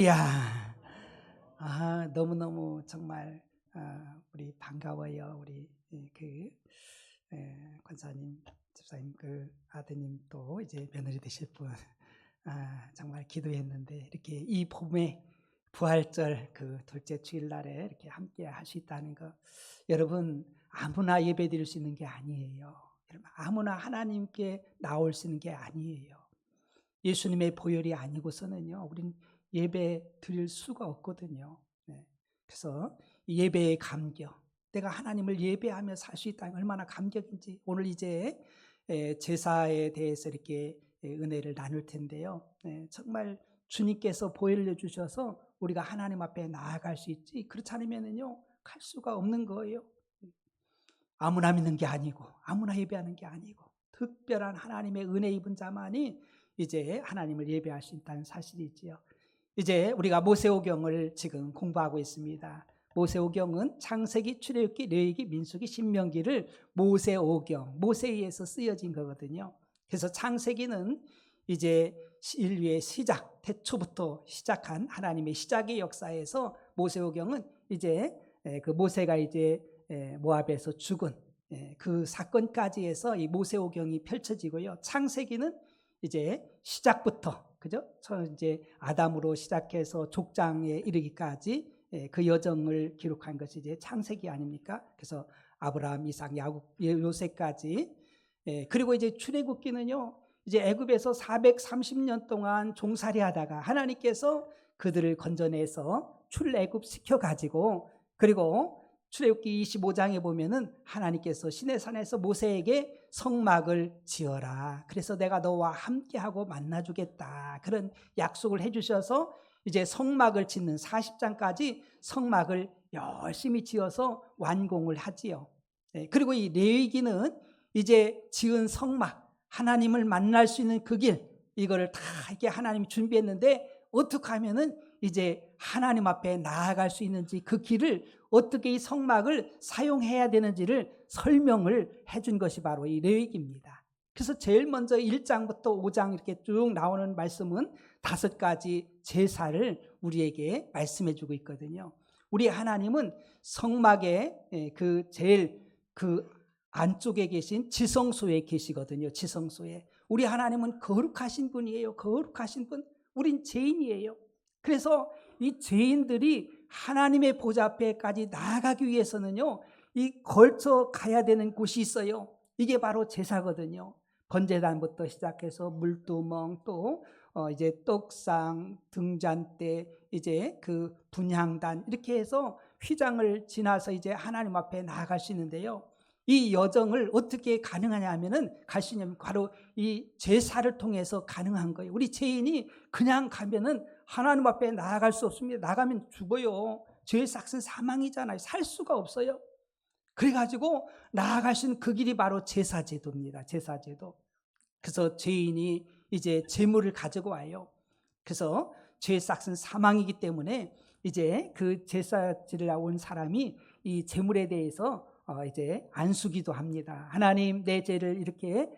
이야, 너무너무 정말 우리 반가워요. 우리 권사님, 집사님 아드님 또 이제 며느리 되실 분, 정말 기도했는데 이렇게 이 봄에 부활절 둘째 주일날에 이렇게 함께 할 수 있다는 거, 여러분 아무나 예배드릴 수 있는 게 아니에요. 여러분 아무나 하나님께 나올 수 있는 게 아니에요. 예수님의 보혈이 아니고서는요, 우린 예배 드릴 수가 없거든요. 네. 그래서 예배의 감격, 내가 하나님을 예배하며 살 수 있다는 얼마나 감격인지 오늘 이제 제사에 대해서 이렇게 은혜를 나눌 텐데요. 정말 주님께서 보혈을 주셔서 우리가 하나님 앞에 나아갈 수 있지, 그렇지 않으면요 갈 수가 없는 거예요. 아무나 믿는 게 아니고 아무나 예배하는 게 아니고 특별한 하나님의 은혜 입은 자만이 이제 하나님을 예배할 수 있다는 사실이지요. 이제 우리가 모세오경을 지금 공부하고 있습니다. 모세오경은 창세기, 출애굽기, 레위기, 민수기, 신명기를 모세오경, 모세에 의해서 쓰여진 거거든요. 그래서 창세기는 이제 인류의 시작, 태초부터 시작한 하나님의 시작의 역사에서 모세오경은 이제 그 모세가 이제 모압에서 죽은 그 사건까지 해서 이 모세오경이 펼쳐지고요. 창세기는 이제 시작부터, 그죠? 이제 아담으로 시작해서 족장에 이르기까지 그 여정을 기록한 것이 이제 창세기 아닙니까? 그래서 아브라함, 이삭, 야곱, 요셉까지. 그리고 이제 출애굽기는요, 이제 애굽에서 430년 동안 종살이하다가 하나님께서 그들을 건져내서 출애굽 시켜 가지고, 그리고 출애굽기 25장에 보면은 하나님께서 시내산에서 모세에게 성막을 지어라. 그래서 내가 너와 함께하고 만나주겠다. 그런 약속을 해주셔서 이제 성막을 짓는 40장까지 성막을 열심히 지어서 완공을 하지요. 그리고 이 레위기는 이제 지은 성막, 하나님을 만날 수 있는 그 길, 이거를 다 이렇게 하나님이 준비했는데 어떻게 하면은 이제 하나님 앞에 나아갈 수 있는지, 그 길을 어떻게 이 성막을 사용해야 되는지를 설명을 해준 것이 바로 이 레위기입니다. 그래서 제일 먼저 1장부터 5장 이렇게 쭉 나오는 말씀은 5가지 제사를 우리에게 말씀해 주고 있거든요. 우리 하나님은 성막의 제일 안쪽에 계신 지성소에 계시거든요. 지성소에. 우리 하나님은 거룩하신 분이에요. 거룩하신 분. 우린 죄인이에요. 그래서 이 죄인들이 하나님의 보좌 앞에까지 나아가기 위해서는요, 이 걸쳐 가야 되는 곳이 있어요. 이게 바로 제사거든요. 번제단부터 시작해서 물두멍, 또 이제 떡상, 등잔대, 이제 그 분향단, 이렇게 해서 휘장을 지나서 이제 하나님 앞에 나아갈 수 있는데요. 이 여정을 어떻게 가능하냐 하면은, 갈 수 있냐면 바로 이 제사를 통해서 가능한 거예요. 우리 죄인이 그냥 가면은 하나님 앞에 나아갈 수 없습니다. 나가면 죽어요. 죄의 삭은 사망이잖아요. 살 수가 없어요. 그래가지고 나아갈 수 있는 그 길이 바로 제사제도입니다. 제사제도. 그래서 죄인이 이제 제물을 가지고 와요. 그래서 죄의 삭은 사망이기 때문에 이제 그 제사지를 온 사람이 이 제물에 대해서 이제 안수기도 합니다. 하나님, 내 죄를 이렇게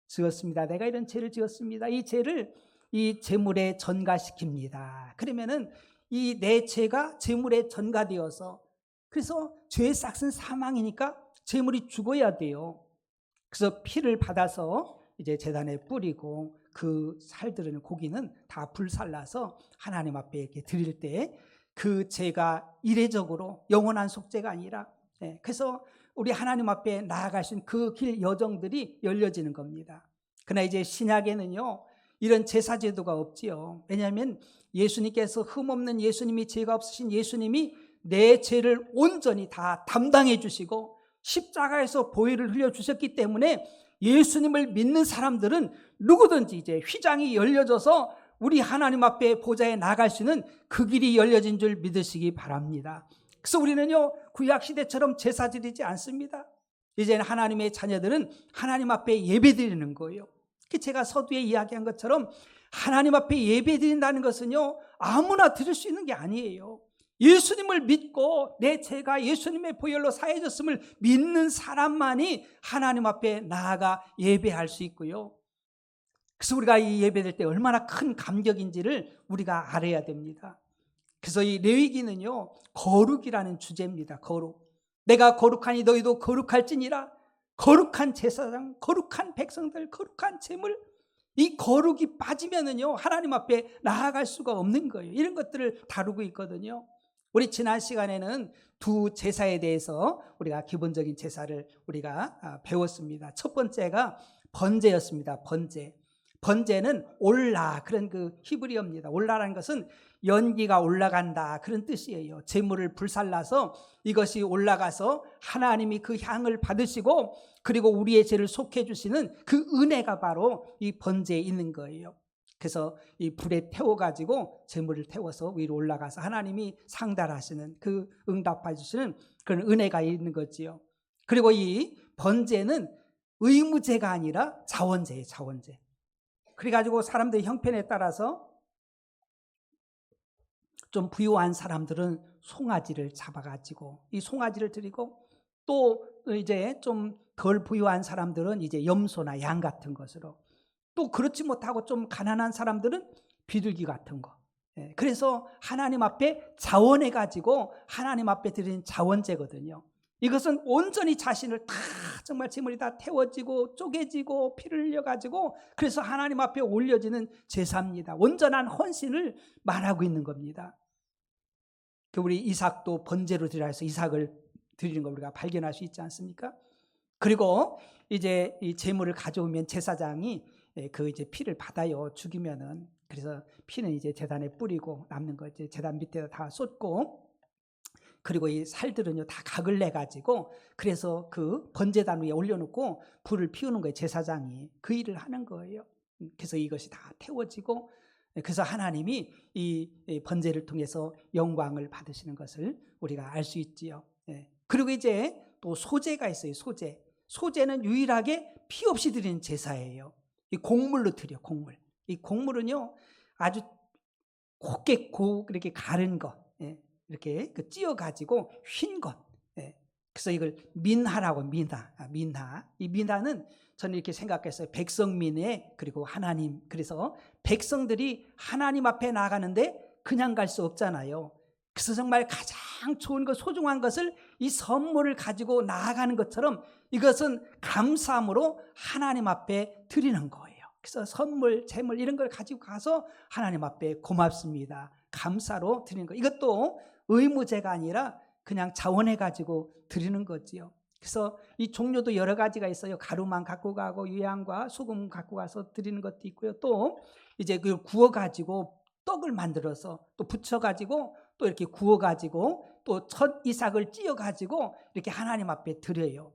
지었습니다. 내가 이런 죄를 지었습니다. 이 죄를 이 제물에 전가시킵니다. 그러면은 이 내 죄가 제물에 전가되어서, 그래서 죄의 삭은 사망이니까 제물이 죽어야 돼요. 그래서 피를 받아서 이제 제단에 뿌리고, 그 살들은 고기는 다 불살라서 하나님 앞에 이렇게 드릴 때 그 죄가 이례적으로 영원한 속죄가 아니라, 그래서 우리 하나님 앞에 나아갈 수 있는 그 길 여정들이 열려지는 겁니다. 그러나 이제 신약에는요, 이런 제사제도가 없지요. 왜냐하면 예수님께서, 흠없는 예수님이, 죄가 없으신 예수님이 내 죄를 온전히 다 담당해 주시고 십자가에서 보혈을 흘려 주셨기 때문에 예수님을 믿는 사람들은 누구든지 이제 휘장이 열려져서 우리 하나님 앞에 보좌에 나갈 수 있는 그 길이 열려진 줄 믿으시기 바랍니다. 그래서 우리는요, 구약시대처럼 제사 드리지 않습니다. 이제는 하나님의 자녀들은 하나님 앞에 예배 드리는 거예요. 제가 서두에 이야기한 것처럼 하나님 앞에 예배 드린다는 것은요, 아무나 드릴 수 있는 게 아니에요. 예수님을 믿고 내 죄가 예수님의 보혈로 사해졌음을 믿는 사람만이 하나님 앞에 나아가 예배할 수 있고요. 그래서 우리가 이 예배드릴 때 얼마나 큰 감격인지를 우리가 알아야 됩니다. 그래서 이 레위기는요, 거룩이라는 주제입니다. 거룩. 내가 거룩하니 너희도 거룩할지니라. 거룩한 제사장, 거룩한 백성들, 거룩한 제물, 이 거룩이 빠지면은요, 하나님 앞에 나아갈 수가 없는 거예요. 이런 것들을 다루고 있거든요. 우리 지난 시간에는 두 제사에 대해서 우리가 기본적인 제사를 우리가 배웠습니다. 첫 번째가 번제였습니다. 번제. 번제는 올라, 그런 그 히브리어입니다. 올라라는 것은 연기가 올라간다, 그런 뜻이에요. 제물을 불살라서 이것이 올라가서 하나님이 그 향을 받으시고 그리고 우리의 죄를 속해 주시는 그 은혜가 바로 이 번제에 있는 거예요. 그래서 이 불에 태워가지고 제물을 태워서 위로 올라가서 하나님이 상달하시는, 그 응답해 주시는 그런 은혜가 있는 거지요. 그리고 이 번제는 의무제가 아니라 자원제예요. 자원제. 그래가지고 사람들의 형편에 따라서 좀 부유한 사람들은 송아지를 잡아가지고 이 송아지를 드리고, 또 이제 좀 덜 부유한 사람들은 이제 염소나 양 같은 것으로, 또 그렇지 못하고 좀 가난한 사람들은 비둘기 같은 거. 그래서 하나님 앞에 자원해가지고 하나님 앞에 드리는 자원제거든요. 이것은 온전히 자신을 다 정말 제물이 다 태워지고 쪼개지고 피를 흘려가지고 그래서 하나님 앞에 올려지는 제사입니다. 온전한 헌신을 말하고 있는 겁니다. 우리 이삭도 번제로 드리라 해서 이삭을 드리는 걸 우리가 발견할 수 있지 않습니까? 그리고 이제 이 제물을 가져오면 제사장이 그 이제 피를 받아요. 죽이면은. 그래서 피는 이제 제단에 뿌리고 남는 거 이제 제단 밑에다 다 쏟고, 그리고 이 살들은요 다 각을 내 가지고 그래서 그 번제단 위에 올려놓고 불을 피우는 거예요. 제사장이 그 일을 하는 거예요. 그래서 이것이 다 태워지고, 그래서 하나님이 이 번제를 통해서 영광을 받으시는 것을 우리가 알 수 있지요. 그리고 이제 또 소제가 있어요. 소제. 소제는 유일하게 피 없이 드리는 제사예요. 이 곡물로 드려, 곡물. 이 곡물은요 아주 곱게 이렇게 가른 것, 이렇게 찧어 가지고 휜 것. 그래서 이걸 민하라고, 민하. 이 민하는 저는 이렇게 생각했어요. 백성민회, 그리고 하나님. 그래서 백성들이 하나님 앞에 나가는데 그냥 갈 수 없잖아요. 그래서 정말 가장 좋은 것, 소중한 것을 이 선물을 가지고 나아가는 것처럼 이것은 감사함으로 하나님 앞에 드리는 거예요. 그래서 선물, 재물 이런 걸 가지고 가서 하나님 앞에 고맙습니다, 감사로 드리는 거. 이것도 의무제가 아니라 그냥 자원해 가지고 드리는 거지요. 그래서 이 종류도 여러 가지가 있어요. 가루만 갖고 가고 유향과 소금 갖고 가서 드리는 것도 있고요. 또 이제 그걸 구워 가지고 떡을 만들어서 또 부쳐 가지고 또 이렇게 구워 가지고 또 첫 이삭을 찧어 가지고 이렇게 하나님 앞에 드려요.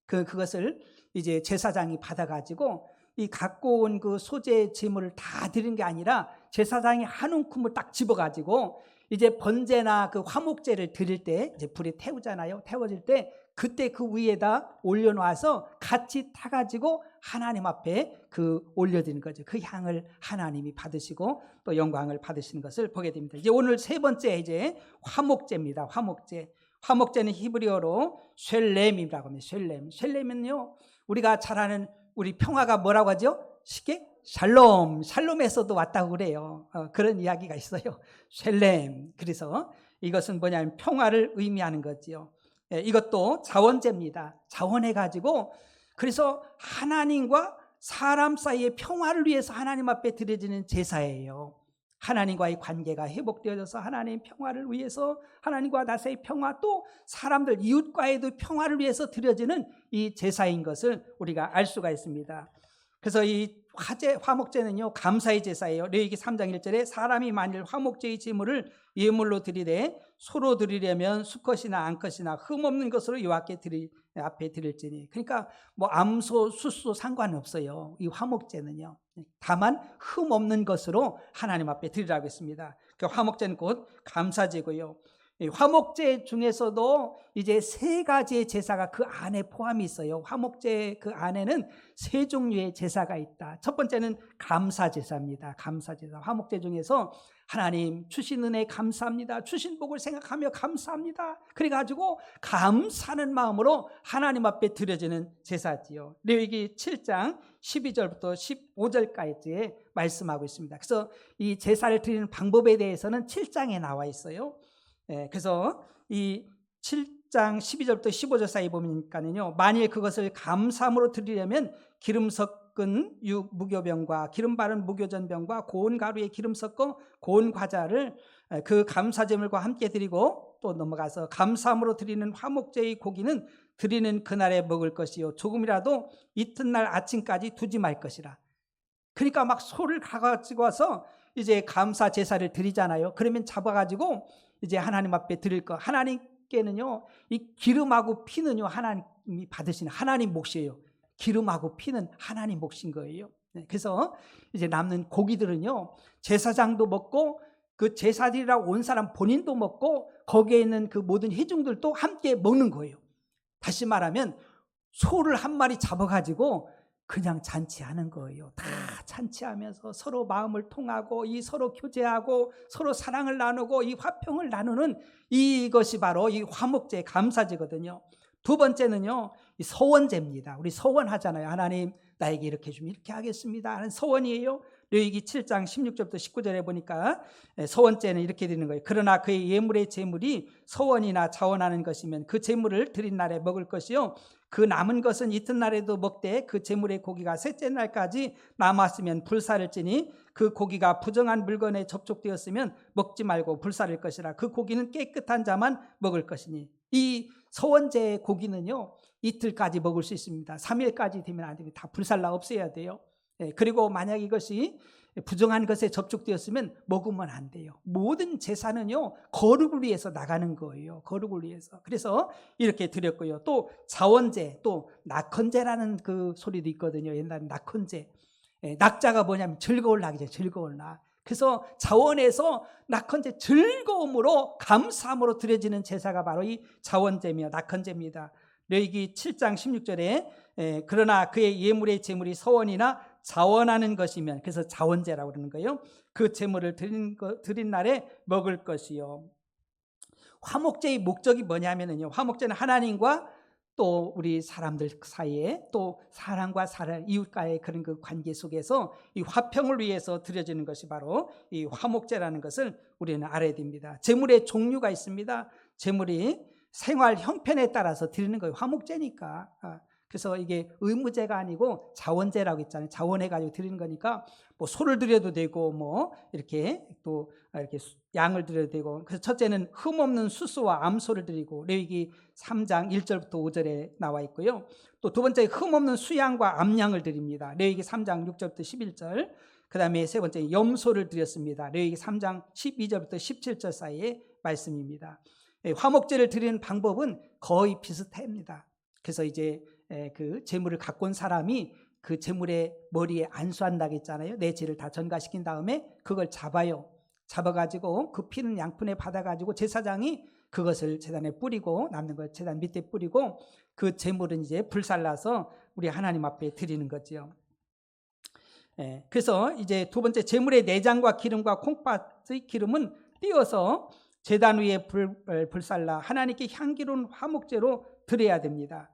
그것을 이제 제사장이 받아 가지고 이 갖고 온 그 소재 제물을 다 드린 게 아니라 제사장이 한 움큼을 딱 집어 가지고 이제 번제나 그 화목제를 드릴 때 이제 불에 태우잖아요. 태워질 때 그때 그 위에다 올려놔서 같이 타가지고 하나님 앞에 그 올려드리는 거죠. 그 향을 하나님이 받으시고 또 영광을 받으시는 것을 보게 됩니다. 이제 오늘 세 번째 이제 화목제입니다. 화목제. 화목제는 히브리어로 쉘렘이라고 합니다. 쉘렘. 쉘렘은요 우리가 잘 아는 우리 평화가 뭐라고 하죠? 쉽게 샬롬. 샬롬에서도 왔다고 그래요. 그런 이야기가 있어요. 쉘렘. 그래서 이것은 뭐냐면 평화를 의미하는 거지요. 이것도 자원제입니다. 자원해가지고 그래서 하나님과 사람 사이의 평화를 위해서 하나님 앞에 드려지는 제사예요. 하나님과의 관계가 회복되어져서 하나님의 평화를 위해서, 하나님과 나 사이의 평화, 또 사람들 이웃과의도 평화를 위해서 드려지는 이 제사인 것을 우리가 알 수가 있습니다. 그래서 이 화목제는요 감사의 제사예요. 레위기 3장 1절에 사람이 만일 화목제의 제물을 예물로 드리되 소로 드리려면 수컷이나 암컷이나 흠없는 것으로 여호와께 앞에 드릴지니. 그러니까 뭐 암소 숫소 상관없어요. 이 화목제는요 다만 흠없는 것으로 하나님 앞에 드리라고 했습니다. 그 화목제는 곧 감사제고요. 이 화목제 중에서도 이제 세 가지의 제사가 그 안에 포함이 있어요. 화목제 그 안에는 세 종류의 제사가 있다. 첫 번째는 감사제사입니다. 감사제사. 화목제 중에서 하나님 주신 은혜 감사합니다. 주신 복을 생각하며 감사합니다. 그래가지고 감사하는 마음으로 하나님 앞에 드려지는 제사지요. 레위기 7장 12절부터 15절까지에 말씀하고 있습니다. 그래서 이 제사를 드리는 방법에 대해서는 7장에 나와 있어요. 그래서 이 7장 12절부터 15절 사이 보니까는요, 만일 그것을 감사함으로 드리려면 기름 섞은 무교병과 기름 바른 무교전병과 고운 가루에 기름 섞어 고운 과자를 그 감사제물과 함께 드리고, 또 넘어가서 감사함으로 드리는 화목제의 고기는 드리는 그날에 먹을 것이요 조금이라도 이튿날 아침까지 두지 말 것이라. 그러니까 막 소를 가지고 와서 이제 감사 제사를 드리잖아요. 그러면 잡아가지고 이제 하나님 앞에 드릴 거. 하나님께는요, 이 기름하고 피는요, 하나님이 받으시는 하나님 몫이에요. 기름하고 피는 하나님 몫인 거예요. 그래서 이제 남는 고기들은요, 제사장도 먹고 그 제사드리라고 온 사람 본인도 먹고 거기에 있는 그 모든 회중들도 함께 먹는 거예요. 다시 말하면 소를 한 마리 잡아가지고 그냥 잔치하는 거예요. 다 잔치하면서 서로 마음을 통하고 이 서로 교제하고 서로 사랑을 나누고 이 화평을 나누는 이것이 바로 이 화목제 감사제거든요. 두 번째는요, 이 서원제입니다. 우리 서원하잖아요. 하나님 나에게 이렇게 좀 이렇게 하겠습니다 하는 서원이에요. 레위기 7장 16절부터 19절에 보니까 서원제는 이렇게 되는 거예요. 그러나 그의 예물의 제물이 서원이나 자원하는 것이면 그 제물을 드린 날에 먹을 것이요 그 남은 것은 이튿날에도 먹되 그 제물의 고기가 셋째 날까지 남았으면 불사를 찌니 그 고기가 부정한 물건에 접촉되었으면 먹지 말고 불사를 것이라. 그 고기는 깨끗한 자만 먹을 것이니. 이 서원제의 고기는요, 이틀까지 먹을 수 있습니다. 3일까지 되면 안 됩니다. 다 불살라 없애야 돼요. 그리고 만약 이것이 부정한 것에 접촉되었으면 먹으면 안 돼요. 모든 제사는요, 거룩을 위해서 나가는 거예요. 거룩을 위해서. 그래서 이렇게 드렸고요. 또 자원제, 또 낙헌제라는 그 소리도 있거든요. 옛날에 낙헌제. 낙자가 뭐냐면 즐거울 낙이죠. 즐거울 낙. 그래서 자원에서 낙헌제 즐거움으로 감사함으로 드려지는 제사가 바로 이 자원제며 낙헌제입니다. 레위기 7장 16절에 그러나 그의 예물의 제물이 서원이나 자원하는 것이면, 그래서 자원제라고 그러는 거예요. 그 제물을 드린 날에 먹을 것이요. 화목제의 목적이 뭐냐면요, 화목제는 하나님과 또 우리 사람들 사이에 또 사람과 사람 이웃과의 그런 그 관계 속에서 이 화평을 위해서 드려지는 것이 바로 이 화목제라는 것을 우리는 알아야 됩니다. 제물의 종류가 있습니다. 제물이 생활 형편에 따라서 드리는 거예요. 화목제니까. 그래서 이게 의무제가 아니고 자원제라고 했잖아요. 자원해가지고 드리는 거니까 뭐 소를 드려도 되고 뭐 이렇게 또 이렇게 양을 드려도 되고. 그래서 첫째는 흠없는 수소와 암소를 드리고 레위기 3장 1절부터 5절에 나와 있고요. 또 두 번째 흠없는 수양과 암양을 드립니다. 레위기 3장 6절부터 11절. 그 다음에 세 번째 염소를 드렸습니다. 레위기 3장 12절부터 17절 사이의 말씀입니다. 화목제를 드리는 방법은 거의 비슷합니다. 그래서 이제 그 제물을 갖고 온 사람이 그 제물의 머리에 안수한다고 했잖아요. 내 죄를 다 전가시킨 다음에 그걸 잡아요. 잡아가지고 그 피는 양푼에 받아가지고 제사장이 그것을 제단에 뿌리고 남는 걸 제단 밑에 뿌리고 그 제물은 이제 불살라서 우리 하나님 앞에 드리는 거죠. 그래서 이제 두 번째 제물의 내장과 기름과 콩팥의 기름은 띄어서 제단 위에 불살라 하나님께 향기로운 화목제로 드려야 됩니다.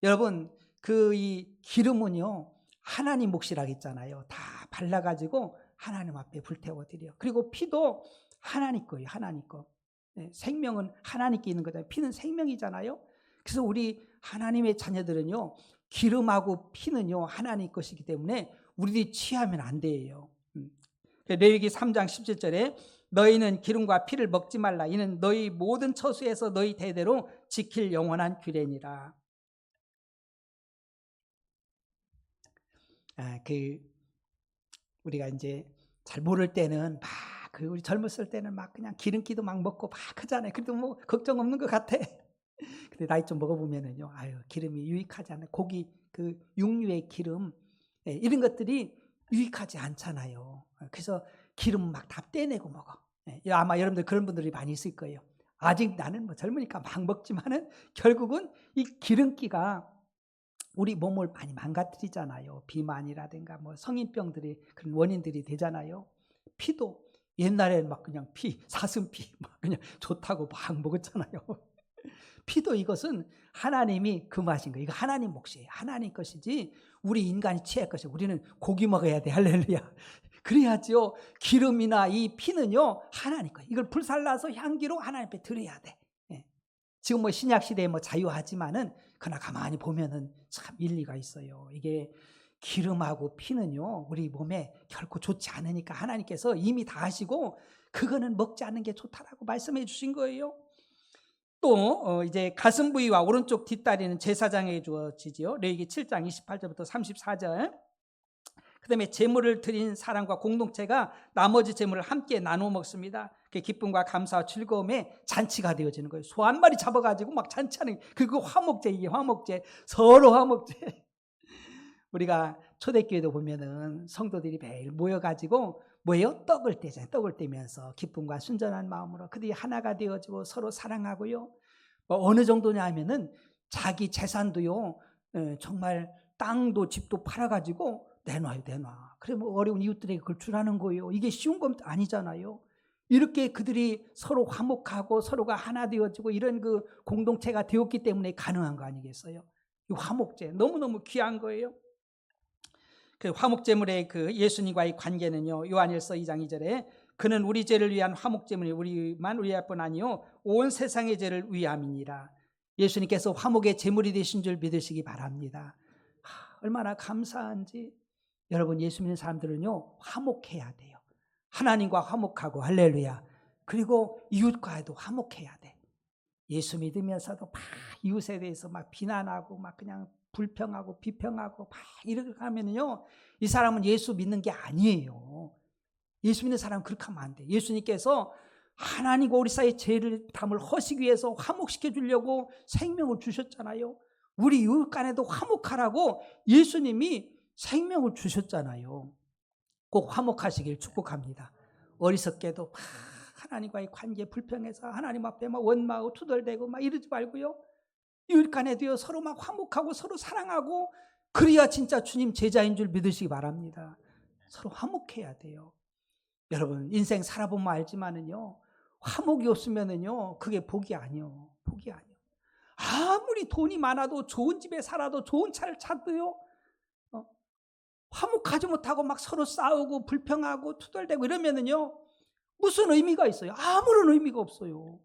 여러분, 그 이 기름은요, 하나님 몫이라고 했잖아요. 다 발라가지고 하나님 앞에 불태워 드려. 그리고 피도 하나님 거예요. 하나님 거. 생명은 하나님께 있는 거잖아요. 피는 생명이잖아요. 그래서 우리 하나님의 자녀들은요, 기름하고 피는요, 하나님 것이기 때문에 우리들이 취하면 안 돼요. 레위기 3장 17절에 너희는 기름과 피를 먹지 말라. 이는 너희 모든 처소에서 너희 대대로 지킬 영원한 규례니라. 우리가 이제 잘 모를 때는 막 우리 젊었을 때는 막 그냥 기름기도 막 먹고 막 하잖아요. 그래도 뭐 걱정 없는 것 같아. 근데 나이 좀 먹어보면은요, 기름이 유익하지 않아요. 고기 그 육류의 기름 이런 것들이 유익하지 않잖아요. 그래서 기름 막 다 떼내고 먹어. 아마 여러분들 그런 분들이 많이 있을 거예요. 아직 나는 뭐 젊으니까 막 먹지만은 결국은 이 기름기가 우리 몸을 많이 망가뜨리잖아요. 비만이라든가 뭐 성인병들이 그런 원인들이 되잖아요. 피도 옛날에는 막 그냥 사슴피 막 그냥 좋다고 막 먹었잖아요. 피도 이것은 하나님이 금하신 거예요. 이거 하나님 몫이에요. 하나님 것이지 우리 인간이 취할 것이에요. 우리는 고기 먹어야 돼. 할렐루야. 그래야죠. 기름이나 이 피는요 하나님 거예요. 이걸 불살라서 향기로 하나님 앞에 드려야 돼. 예. 지금 뭐 신약 시대에 뭐 자유하지만은 그러나 가만히 보면은 참 일리가 있어요. 이게 기름하고 피는요 우리 몸에 결코 좋지 않으니까 하나님께서 이미 다 하시고 그거는 먹지 않는 게 좋다라고 말씀해 주신 거예요. 또 이제 가슴 부위와 오른쪽 뒷다리는 제사장에게 주어지지요. 레위기 7장 28절부터 34절. 그다음에 제물을 드린 사람과 공동체가 나머지 제물을 함께 나눠 먹습니다. 그 기쁨과 감사와 즐거움의 잔치가 되어지는 거예요. 소 한 마리 잡아가지고 막 잔치하는 그거 화목제. 이게 화목제. 서로 화목제. 우리가 초대교회도 보면은 성도들이 매일 모여가지고 뭐예요? 떡을 떼잖아요. 떡을 떼면서 기쁨과 순전한 마음으로 그들이 하나가 되어지고 서로 사랑하고요. 어느 정도냐 하면은 자기 재산도요 정말 땅도 집도 팔아가지고 내놔요. 그래 뭐 어려운 이웃들에게 그걸 주라는 거예요. 이게 쉬운 건 아니잖아요. 이렇게 그들이 서로 화목하고 서로가 하나 되어지고 이런 그 공동체가 되었기 때문에 가능한 거 아니겠어요? 이 화목제 너무너무 귀한 거예요. 그 화목제물의 그 예수님과의 관계는요, 요한일서 2장 2절에 그는 우리 죄를 위한 화목제물이 우리만 위할 뿐 아니요 온 세상의 죄를 위함이니라. 예수님께서 화목의 제물이 되신 줄 믿으시기 바랍니다. 얼마나 감사한지. 여러분, 예수 믿는 사람들은요 화목해야 돼요. 하나님과 화목하고, 할렐루야. 그리고 이웃과도 화목해야 돼. 예수 믿으면서도 막 이웃에 대해서 막 비난하고 막 그냥 불평하고 비평하고 막 이렇게 하면은요 이 사람은 예수 믿는 게 아니에요. 예수 믿는 사람은 그렇게 하면 안 돼. 예수님께서 하나님과 우리 사이의 죄를 담을 허시기 위해서 화목시켜 주려고 생명을 주셨잖아요. 우리 이웃 간에도 화목하라고 예수님이 생명을 주셨잖아요. 꼭 화목하시길 축복합니다. 어리석게도 막 하나님과의 관계 불평해서 하나님 앞에 막 원망하고 투덜대고 막 이러지 말고요. 이웃 간에도요 서로 막 화목하고 서로 사랑하고 그래야 진짜 주님 제자인 줄 믿으시기 바랍니다. 서로 화목해야 돼요. 여러분 인생 살아보면 알지만은요 화목이 없으면은요 그게 복이 아니요. 복이 아니요. 아무리 돈이 많아도 좋은 집에 살아도 좋은 차를 타도요 화목하지 못하고 막 서로 싸우고 불평하고 투덜대고 이러면은요 무슨 의미가 있어요? 아무런 의미가 없어요.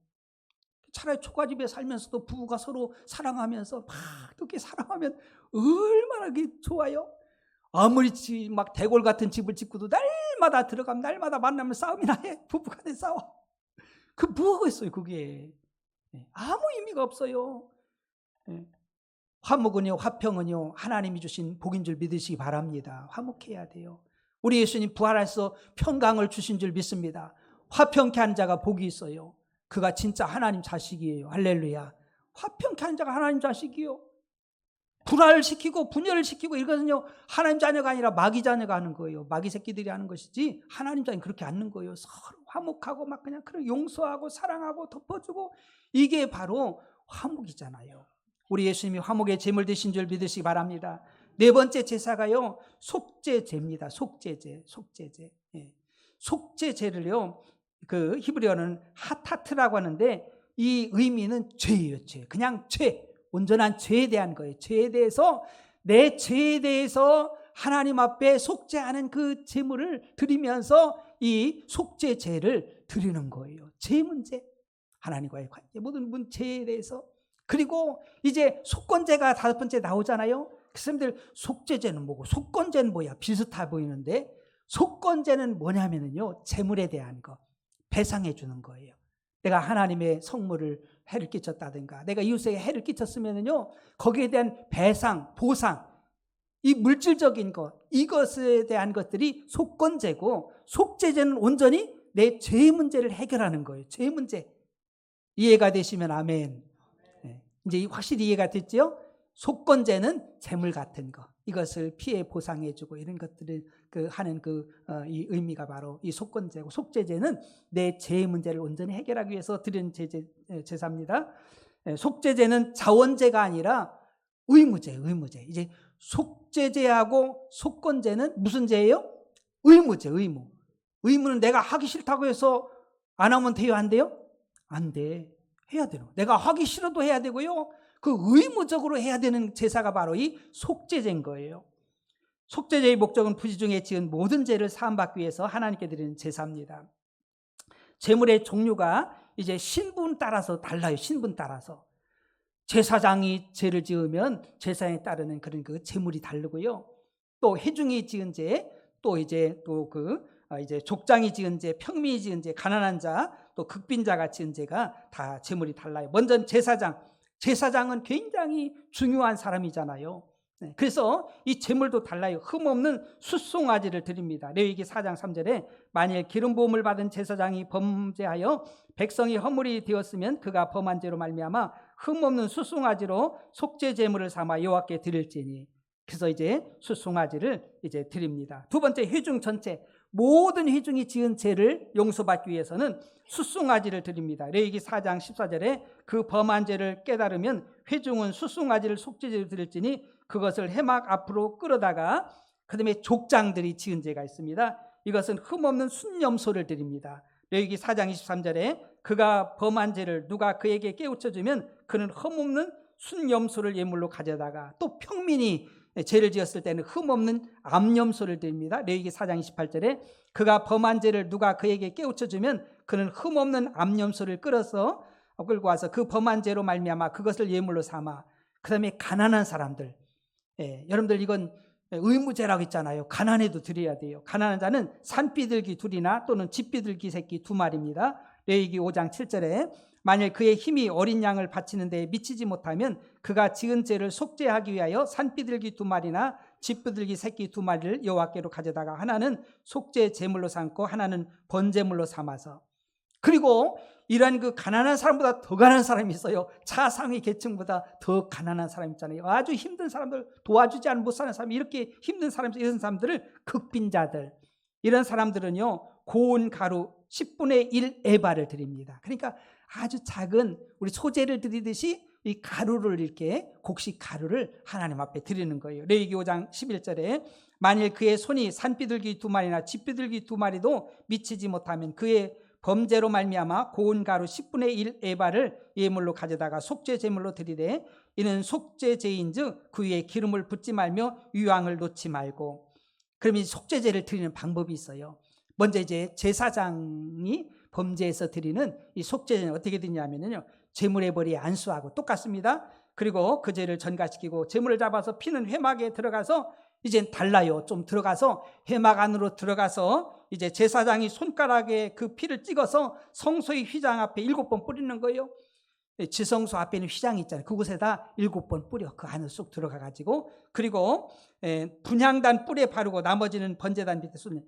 차라리 초가집에 살면서도 부부가 서로 사랑하면서 막 그렇게 사랑하면 얼마나 좋아요. 아무리 막 대골 같은 집을 짓고도 날마다 들어가면 날마다 만나면 싸움이나 해. 부부간에 싸워. 그 뭐가 있어요 그게. 아무 의미가 없어요. 화목은요 화평은요 하나님이 주신 복인 줄 믿으시기 바랍니다. 화목해야 돼요. 우리 예수님 부활해서 평강을 주신 줄 믿습니다. 화평케 하는 자가 복이 있어요. 그가 진짜 하나님 자식이에요. 할렐루야. 화평케 하는 자가 하나님 자식이요. 불화를 시키고 분열을 시키고 이것은요 하나님 자녀가 아니라 마귀 자녀가 하는 거예요. 마귀 새끼들이 하는 것이지 하나님 자녀는 그렇게 않는 거예요. 서로 화목하고 막 그냥 용서하고 사랑하고 덮어주고 이게 바로 화목이잖아요. 우리 예수님이 화목의 제물 되신 줄 믿으시기 바랍니다. 네 번째 제사가요 속죄제입니다. 속죄제. 속죄제를요 그 히브리어는 하타트라고 하는데 이 의미는 죄예요. 죄. 그냥 죄. 온전한 죄에 대한 거예요. 죄에 대해서 내 죄에 대해서 하나님 앞에 속죄하는 그 제물을 드리면서 이 속죄제를 드리는 거예요. 죄 문제. 하나님과의 관계 모든 문제에 대해서. 그리고 이제 속건제가 다섯 번째 나오잖아요. 그 사람들 속죄제는 뭐고 속건제는 뭐야? 비슷해 보이는데 속건제는 뭐냐면요 제물에 대한 거 배상해 주는 거예요. 내가 하나님의 성물을 해를 끼쳤다든가 내가 이웃에게 해를 끼쳤으면요 거기에 대한 배상, 보상, 이 물질적인 것 이것에 대한 것들이 속건제고 속죄제는 온전히 내 죄 문제를 해결하는 거예요. 죄 문제. 이해가 되시면 아멘. 이제 확실히 이해가 됐죠? 속건제는 재물 같은 거 이것을 피해 보상해주고 이런 것들을 하는 이 의미가 바로 이 속건제고 속죄제는 내 죄의 문제를 온전히 해결하기 위해서 드리는 제사입니다. 속죄제는 자원제가 아니라 의무제. 이제 속죄제하고 속건제는 무슨 제예요? 의무제. 의무. 의무는 내가 하기 싫다고 해서 안 하면 돼요? 안 돼요? 안 돼. 해야 돼요. 내가 하기 싫어도 해야 되고요. 그 의무적으로 해야 되는 제사가 바로 이 속죄제인 거예요. 속죄제의 목적은 부지 중에 지은 모든 죄를 사함받기 위해서 하나님께 드리는 제사입니다. 제물의 종류가 이제 신분 따라서 달라요. 신분 따라서. 제사장이 죄를 지으면 제사에 따르는 그런 그 제물이 다르고요. 또 회중이 지은 죄, 또 이제 이제 족장이 지은 죄, 평민이 지은 죄, 가난한 자, 또 극빈자가 지은 죄가 다 제물이 달라요. 먼저 제사장은 굉장히 중요한 사람이잖아요. 그래서 이 제물도 달라요. 흠없는 숫송아지를 드립니다. 레위기 4장 3절에 만일 기름 부음을 받은 제사장이 범죄하여 백성이 허물이 되었으면 그가 범한 죄로 말미암아 흠없는 숫송아지로 속죄 제물을 삼아 여호와께 드릴지니. 그래서 이제 숫송아지를 이제 드립니다. 두 번째, 회중 전체 모든 회중이 지은 죄를 용서받기 위해서는 숫송아지를 드립니다. 레위기 4장 14절에 그 범한 죄를 깨달으면 회중은 숫송아지를 속죄제로 드릴지니 그것을 해막 앞으로 끌어다가 그다음에 족장들이 지은 죄가 있습니다. 이것은 흠없는 순염소를 드립니다. 레위기 4장 23절에 그가 범한 죄를 누가 그에게 깨우쳐주면 그는 흠없는 순염소를 예물로 가져다가, 또 평민이 죄를 지었을 때는 흠없는 암염소를 드립니다. 레위기 4장 28절에 그가 범한 죄를 누가 그에게 깨우쳐주면 그는 흠없는 암염소를 끌고 와서 그 범한 죄로 말미암아 그것을 예물로 삼아. 그 다음에 가난한 사람들, 여러분들 이건 의무제라고 했잖아요. 가난해도 드려야 돼요. 가난한 자는 산비둘기 2이나 또는 집비둘기 새끼 2마리입니다. 레위기 5장 7절에 만일 그의 힘이 어린 양을 바치는 데에 미치지 못하면 그가 지은 죄를 속죄하기 위하여 산비둘기 2마리나 집비둘기 새끼 2마리를 여호와께로 가져다가 하나는 속죄 제물로 삼고 하나는 번제물로 삼아서. 그리고 이러한 그 가난한 사람보다 더 가난한 사람이 있어요. 차상위 계층보다 더 가난한 사람 있잖아요. 아주 힘든 사람들, 도와주지 않으면 못 사는 사람, 이렇게 힘든 사람, 이런 사람들을 극빈자들, 이런 사람들은요 고운 가루 10분의 1 에바를 드립니다. 그러니까 아주 작은 우리 소재를 드리듯이 이 가루를, 이렇게 곡식 가루를 하나님 앞에 드리는 거예요. 레위기 5장 11절에 만일 그의 손이 산비둘기 2마리나 집비둘기 2마리도 미치지 못하면 그의 범죄로 말미암아 고운 가루 10분의 1 에바를 예물로 가져다가 속죄 제물로 드리되 이는 속죄 제인즉 그 위에 기름을 붓지 말며 유황을 놓지 말고. 그러면 속죄제를 드리는 방법이 있어요. 먼저 이제 제사장이 범죄에서 드리는 이 속죄제는 어떻게 드리냐면요, 제물의 벌이 안수하고 똑같습니다. 그리고 그 죄를 전가시키고 제물을 잡아서 피는 회막에 들어가서 이제 달라요. 좀 들어가서 회막 안으로 들어가서 이제 제사장이 손가락에 그 피를 찍어서 성소의 휘장 앞에 7번 뿌리는 거예요. 지성소 앞에는 휘장이 있잖아요. 그곳에다 7번 뿌려 그 안으로 쑥 들어가 가지고, 그리고 분향단 뿔에 바르고 나머지는 번제단 밑에 쏟는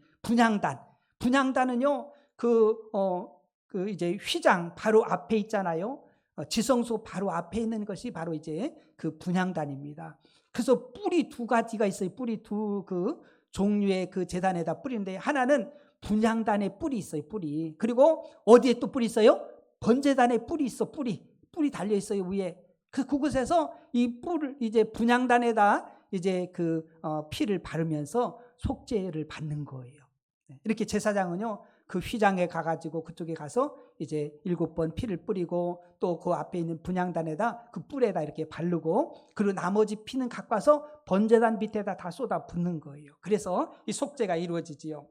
분향단은요 그 이제 휘장 바로 앞에 있잖아요. 지성소 바로 앞에 있는 것이 바로 이제 그 분향단입니다. 그래서 뿔이 2가지가 있어요. 뿔이 그 종류의 그 제단에다 뿌리는데, 하나는 분향단에 뿔이 있어요. 뿔이. 그리고 어디에 또 뿔이 있어요? 번제단에 뿔이 있어. 뿔이 달려 있어요 위에. 그곳에서 이 뿔을 이제 분향단에다 이제 그 피를 바르면서 속죄를 받는 거예요. 이렇게 제사장은요 그 휘장에 가가지고 그쪽에 가서 이제 7번 피를 뿌리고 또 그 앞에 있는 분향단에다 그 뿔에다 이렇게 바르고, 그리고 나머지 피는 갖고 와서 번제단 밑에다 다 쏟아 붓는 거예요. 그래서 이 속죄가 이루어지지요.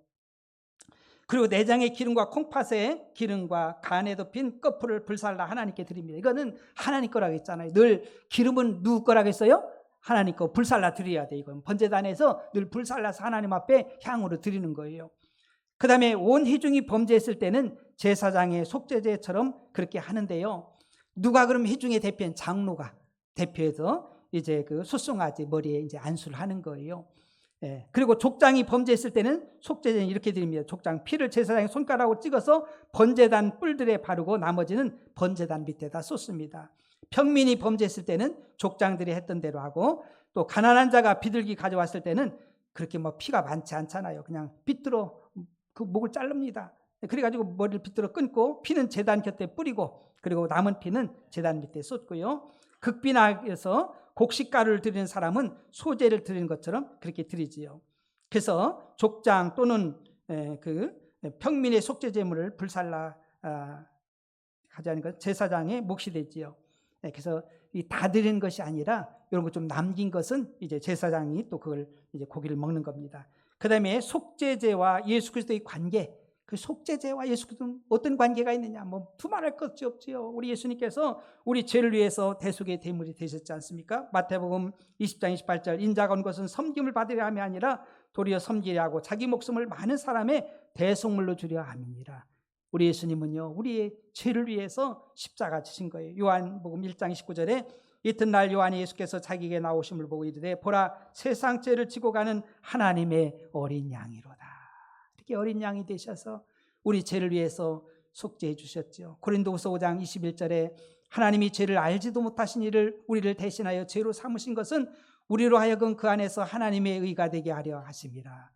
그리고 내장의 기름과 콩팥의 기름과 간에 덮인 꺼풀을 불살라 하나님께 드립니다. 이거는 하나님 거라고 했잖아요. 늘 기름은 누구 거라고 했어요? 하나님 거. 불살라 드려야 돼. 이건 번제단에서 늘 불살라서 하나님 앞에 향으로 드리는 거예요. 그 다음에 온 회중이 범죄했을 때는 제사장의 속죄제처럼 그렇게 하는데요. 누가 그럼 회중의 대표인 장로가 대표해서 이제 그 숫송아지 머리에 이제 안수를 하는 거예요. 그리고 족장이 범죄했을 때는 속죄제는 이렇게 드립니다. 족장 피를 제사장의 손가락으로 찍어서 번제단 뿔들에 바르고 나머지는 번제단 밑에다 쏟습니다. 평민이 범죄했을 때는 족장들이 했던 대로 하고, 또 가난한 자가 비둘기 가져왔을 때는 그렇게 뭐 피가 많지 않잖아요. 그냥 빗들어 그 목을 자릅니다. 그래가지고 머리를 빗들어 끊고 피는 제단 곁에 뿌리고, 그리고 남은 피는 제단 밑에 쏟고요. 극빈하여서 곡식가루를 드리는 사람은 소재를 드리는 것처럼 그렇게 드리지요. 그래서 족장 또는 그 평민의 속죄 제물을 불살라 하자는 것 제사장의 몫이 되지요. 그래서 다 드리는 것이 아니라 이런 거 좀 남긴 것은 이제 제사장이 또 그걸 이제 고기를 먹는 겁니다. 그다음에 속죄제와 예수 그리스도의 관계, 그 속죄제와 예수 그리스도는 어떤 관계가 있느냐? 뭐 두말할 것이 없지요. 우리 예수님께서 우리 죄를 위해서 대속의 대물이 되셨지 않습니까? 마태복음 20장 28절 인자가 온 것은 섬김을 받으려 함이 아니라 도리어 섬기려 하고 자기 목숨을 많은 사람의 대속물로 주려 함이니라. 우리 예수님은요, 우리의 죄를 위해서 십자가 지신 거예요. 요한복음 1장 29절에 이튿날 요한이 예수께서 자기에게 나오심을 보고 이르되 보라 세상 죄를 지고 가는 하나님의 어린 양이로다. 이렇게 어린 양이 되셔서 우리 죄를 위해서 속죄해 주셨죠. 고린도후서 5장 21절에 하나님이 죄를 알지도 못하신 이를 우리를 대신하여 죄로 삼으신 것은 우리로 하여금 그 안에서 하나님의 의가 되게 하려 하심이라.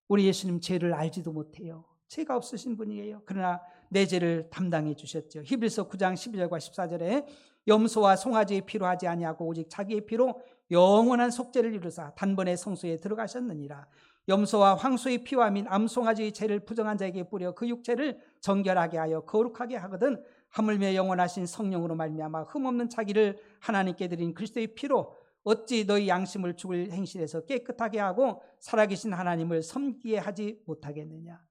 우리 예수님 죄를 알지도 못해요. 죄가 없으신 분이에요. 그러나 내 죄를 담당해 주셨죠. 히브리서 9장 12절과 14절에 염소와 송아지의 피로 하지 아니하고 오직 자기의 피로 영원한 속죄를 이루사 단번에 성소에 들어가셨느니라. 염소와 황소의 피와 및 암송아지의 죄를 부정한 자에게 뿌려 그 육체를 정결하게 하여 거룩하게 하거든 하물며 영원하신 성령으로 말미암아 흠없는 자기를 하나님께 드린 그리스도의 피로 어찌 너희 양심을 죽을 행실에서 깨끗하게 하고 살아계신 하나님을 섬기게 하지 못하겠느냐.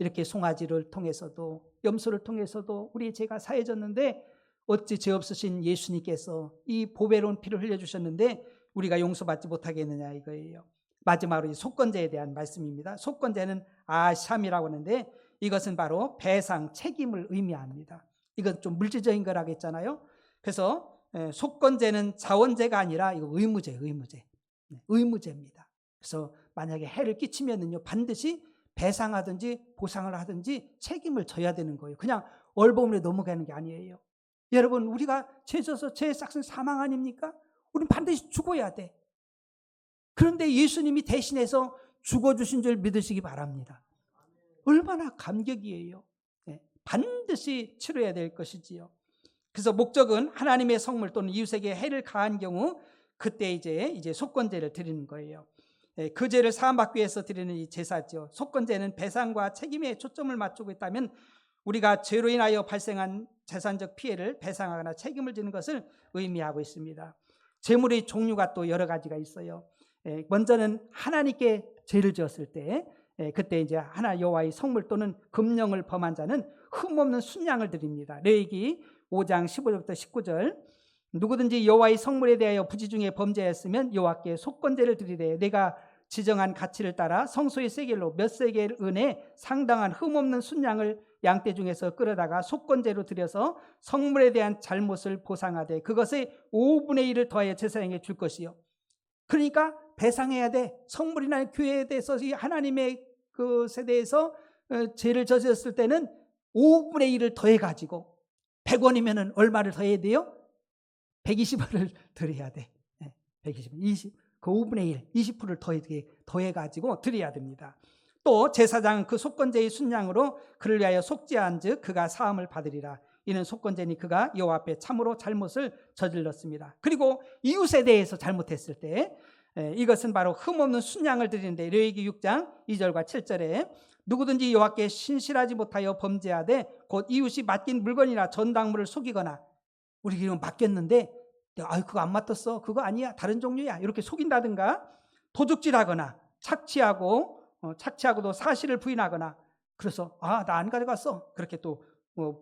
이렇게 송아지를 통해서도 염소를 통해서도 우리의 죄가 사해졌는데 어찌 죄 없으신 예수님께서 이 보배로운 피를 흘려주셨는데 우리가 용서받지 못하겠느냐 이거예요. 마지막으로 이 속건제에 대한 말씀입니다. 속건제는 아샴이라고 하는데 이것은 바로 배상, 책임을 의미합니다. 이건 좀 물질적인 거라고 했잖아요. 그래서 속건제는 자원제가 아니라 이거 의무제입니다. 그래서 만약에 해를 끼치면은요 반드시 배상하든지 보상을 하든지 책임을 져야 되는 거예요. 그냥 얼버무려 넘어가는 게 아니에요. 여러분 우리가 죄 져서 죄의 싹은 사망 아닙니까? 우리는 반드시 죽어야 돼. 그런데 예수님이 대신해서 죽어주신 줄 믿으시기 바랍니다. 얼마나 감격이에요. 반드시 치러야 될 것이지요. 그래서 목적은 하나님의 성물 또는 이웃에게 해를 가한 경우 그때 이제 속건제를 드리는 거예요. 그 죄를 사함받기 위해서 드리는 이 제사죠. 속건제는 배상과 책임에 초점을 맞추고 있다면 우리가 죄로 인하여 발생한 재산적 피해를 배상하거나 책임을 지는 것을 의미하고 있습니다. 제물의 종류가 또 여러 가지가 있어요. 먼저는 하나님께 죄를 지었을 때 그때 이제 하나 여호와의 성물 또는 금령을 범한 자는 흠없는 순양을 드립니다. 레위기 5장 15절부터 19절 누구든지 여호와의 성물에 대하여 부지 중에 범죄하였으면 여호와께 속건제를 드리되 내가 지정한 가치를 따라 성소의 세겔로 몇 세겔 은에 상당한 흠없는 순양을 양떼 중에서 끌어다가 속건제로 드려서 성물에 대한 잘못을 보상하되 그것의 5분의 1을 더하여 제사장에게 줄 것이요. 그러니까 배상해야 돼. 성물이나 교회에 대해서 하나님의 그 세대에서 죄를 저질렀을 때는 5분의 1을 더해가지고 100원이면 얼마를 더해야 돼요? 120원을 드려야 돼. 120원, 그 5분의 1, 20%를 더해가지고 드려야 됩니다. 또 제사장은 그 속건제의 순양으로 그를 위하여 속죄한 즉 그가 사함을 받으리라. 이는 속건제니 그가 여호와 앞에 참으로 잘못을 저질렀습니다. 그리고 이웃에 대해서 잘못했을 때 이것은 바로 흠없는 순양을 드리는데 레위기 6장 2절과 7절에 누구든지 여호와께 신실하지 못하여 범죄하되 곧 이웃이 맡긴 물건이나 전당물을 속이거나 우리 지금 맡겼는데 그거 안 맡았어, 그거 아니야, 다른 종류야, 이렇게 속인다든가 도둑질하거나 착취하고도 사실을 부인하거나 그래서 나 안 가져갔어 그렇게 또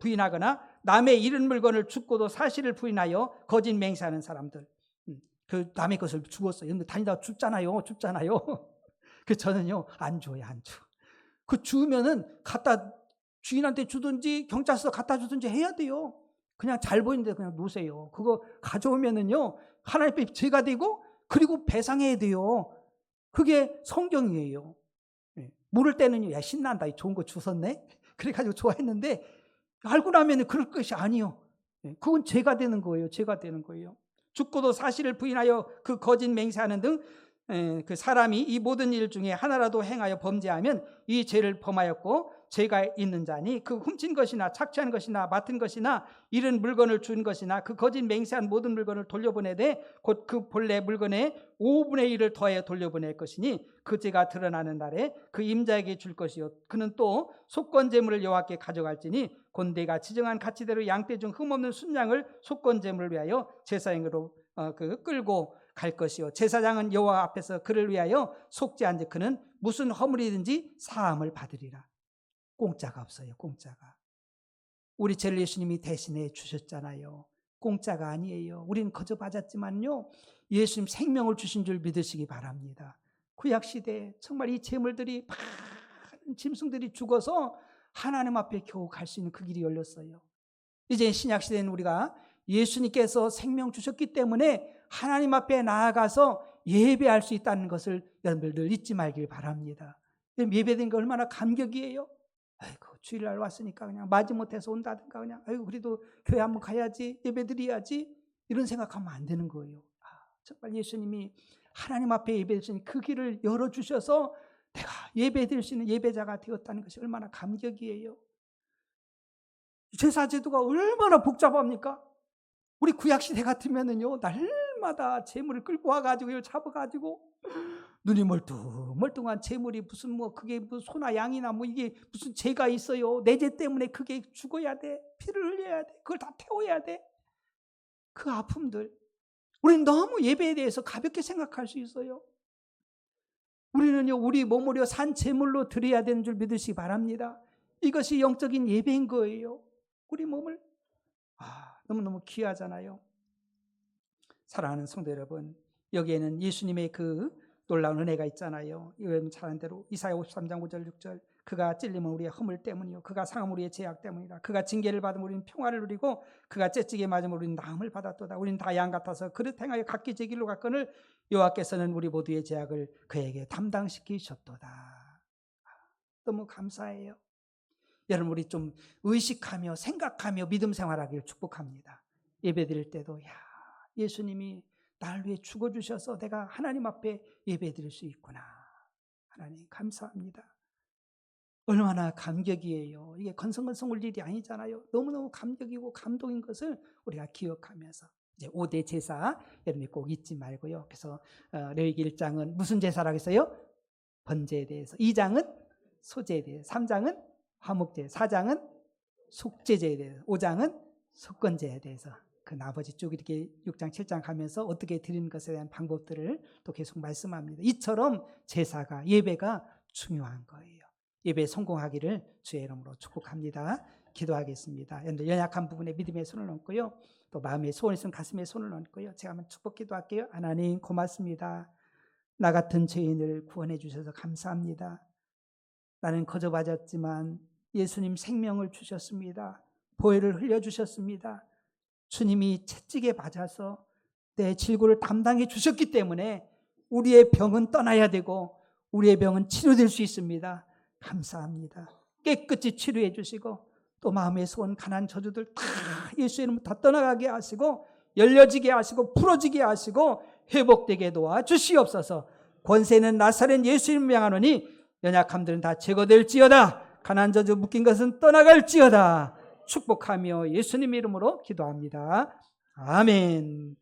부인하거나 남의 잃은 물건을 줍고도 사실을 부인하여 거짓 맹세하는 사람들, 그 남의 것을 주었어요. 근데 다니다가 줍잖아요. 그 저는요 안 줘요, 안 줘. 그 주면은 갖다 주인한테 주든지 경찰서 갖다 주든지 해야 돼요. 그냥 잘 보이는데 그냥 놓으세요. 그거 가져오면은요 하나님 앞에 죄가 되고 그리고 배상해야 돼요. 그게 성경이에요. 모를 때는요, 야 신난다, 좋은 거 주웠네, 그래가지고 좋아했는데 알고 나면 그럴 것이 아니요. 그건 죄가 되는 거예요. 죽고도 사실을 부인하여 그 거짓 맹세하는 등 그 사람이 이 모든 일 중에 하나라도 행하여 범죄하면 이 죄를 범하였고 죄가 있는 자니 그 훔친 것이나 착취한 것이나 맡은 것이나 이런 물건을 준 것이나 그 거짓 맹세한 모든 물건을 돌려보내되 곧 그 본래 물건의 5분의 1을 더해 돌려보낼 것이니 그 죄가 드러나는 날에 그 임자에게 줄 것이요 그는 또 속건 제물을 여호와께 가져갈지니 곧 내가 지정한 가치대로 양떼 중 흠없는 순양을 속건 제물을 위하여 제사장으로 끌고 갈 것이요 제사장은 여호와 앞에서 그를 위하여 속죄한즉 그는 무슨 허물이든지 사함을 받으리라. 공짜가 없어요. 공짜가. 우리 제 예수님이 대신해 주셨잖아요. 공짜가 아니에요. 우리는 거저 받았지만요, 예수님 생명을 주신 줄 믿으시기 바랍니다. 구약시대에 정말 이 재물들이 많은 짐승들이 죽어서 하나님 앞에 겨우 갈 수 있는 그 길이 열렸어요. 이제 신약시대는 우리가 예수님께서 생명 주셨기 때문에 하나님 앞에 나아가서 예배할 수 있다는 것을 여러분들 잊지 말길 바랍니다. 예배드리는 게 얼마나 감격이에요. 아이고, 주일날 왔으니까 그냥 마지못해서 온다든가 그냥 아이고 그래도 교회 한번 가야지, 예배드려야지 이런 생각하면 안 되는 거예요. 정말 예수님이 하나님 앞에 예배드릴 수 있는 그 길을 열어주셔서 내가 예배드릴 수 있는 예배자가 되었다는 것이 얼마나 감격이에요. 제사제도가 얼마나 복잡합니까? 우리 구약시대 같으면은요, 날마다 재물을 끌고 와가지고 이걸 잡아가지고 눈이 멀뚱멀뚱한 재물이 무슨 그게 소나 양이나 이게 무슨 죄가 있어요. 내 죄 때문에 그게 죽어야 돼. 피를 흘려야 돼. 그걸 다 태워야 돼. 그 아픔들. 우리는 너무 예배에 대해서 가볍게 생각할 수 있어요. 우리는요, 우리 몸으로 산 재물로 드려야 되는 줄 믿으시기 바랍니다. 이것이 영적인 예배인 거예요. 우리 몸을. 너무너무 귀하잖아요. 사랑하는 성도 여러분, 여기에는 예수님의 그 놀라운 은혜가 있잖아요. 여러분 잘 아는 대로 이사야 53장 5절 6절 그가 찔림은 우리의 허물 때문이요 그가 상함은 우리의 죄악 때문이라. 그가 징계를 받으면 우리는 평화를 누리고 그가 째찌게 맞으면 우리는 나음을 받았도다. 우리는 다 양 같아서 그릇 행하여 각기 제 길로 갔거늘 여호와께서는 우리 모두의 죄악을 그에게 담당시키셨도다. 너무 감사해요. 여러분 우리 좀 의식하며 생각하며 믿음 생활하기를 축복합니다. 예배드릴 때도 예수님이 나를 위해 죽어주셔서 내가 하나님 앞에 예배드릴 수 있구나. 하나님 감사합니다. 얼마나 감격이에요. 이게 건성건성 올 일이 아니잖아요. 너무너무 감격이고 감동인 것을 우리가 기억하면서 이제 5대 제사 여러분이 꼭 잊지 말고요. 그래서 레위기 1장은 무슨 제사라고 했어요? 번제에 대해서, 2장은 소제에 대해서, 3장은 화목제, 4장은 속죄제에 대해서, 5장은 속건제에 대해서 그 나머지 쭉 이렇게 6장 7장 가면서 어떻게 드리는 것에 대한 방법들을 또 계속 말씀합니다. 이처럼 제사가, 예배가 중요한 거예요. 예배에 성공하기를 주의 이름으로 축복합니다. 기도하겠습니다. 연약한 부분에 믿음의 손을 얹고요. 또 마음에 소원이 있으면 가슴에 손을 얹고요. 제가 한번 축복 기도할게요. 하나님 고맙습니다. 나 같은 죄인을 구원해 주셔서 감사합니다. 나는 거저 맞았지만 예수님 생명을 주셨습니다. 보혈을 흘려주셨습니다. 주님이 채찍에 맞아서 내 질고를 담당해 주셨기 때문에 우리의 병은 떠나야 되고 우리의 병은 치료될 수 있습니다. 감사합니다. 깨끗이 치료해 주시고 또 마음의 소원, 가난 저주들 다 예수의 이름으로 다 떠나가게 하시고 열려지게 하시고 풀어지게 하시고 회복되게 도와주시옵소서. 권세는 나사렛 예수 이름으로 명하노니 연약함들은 다 제거될지어다. 가난 저주 묶인 것은 떠나갈지어다. 축복하며 예수님 이름으로 기도합니다. 아멘.